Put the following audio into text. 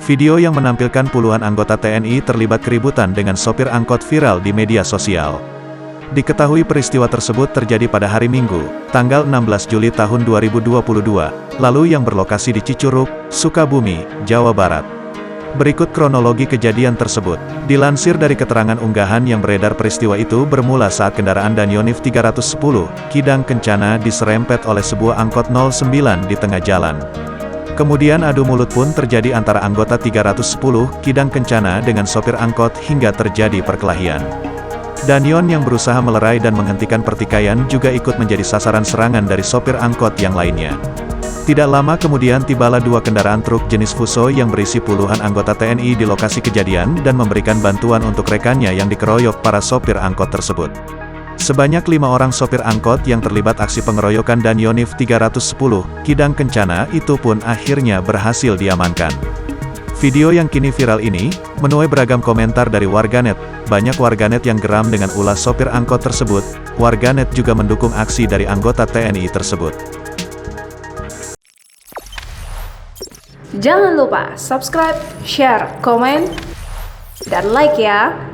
Video yang menampilkan puluhan anggota TNI terlibat keributan dengan sopir angkot viral di media sosial. Diketahui peristiwa tersebut terjadi pada hari Minggu, tanggal 16 Juli tahun 2022, lalu yang berlokasi di Cicurug, Sukabumi, Jawa Barat. Berikut kronologi kejadian tersebut. Dilansir dari keterangan unggahan yang beredar, peristiwa itu bermula saat kendaraan Danionif 310, Kidang Kencana diserempet oleh sebuah angkot 09 di tengah jalan. Kemudian adu mulut pun terjadi antara anggota 310, Kidang Kencana dengan sopir angkot hingga terjadi perkelahian. Danion yang berusaha melerai dan menghentikan pertikaian juga ikut menjadi sasaran serangan dari sopir angkot yang lainnya. Tidak lama kemudian tibalah dua kendaraan truk jenis Fuso yang berisi puluhan anggota TNI di lokasi kejadian dan memberikan bantuan untuk rekannya yang dikeroyok para sopir angkot tersebut. Sebanyak 5 orang sopir angkot yang terlibat aksi pengeroyokan Danionif 310, Kidang Kencana itu pun akhirnya berhasil diamankan. Video yang kini viral ini, menuai beragam komentar dari warganet. Banyak warganet yang geram dengan ulah sopir angkot tersebut. Warganet juga mendukung aksi dari anggota TNI tersebut. Jangan lupa subscribe, share, komen, dan like ya!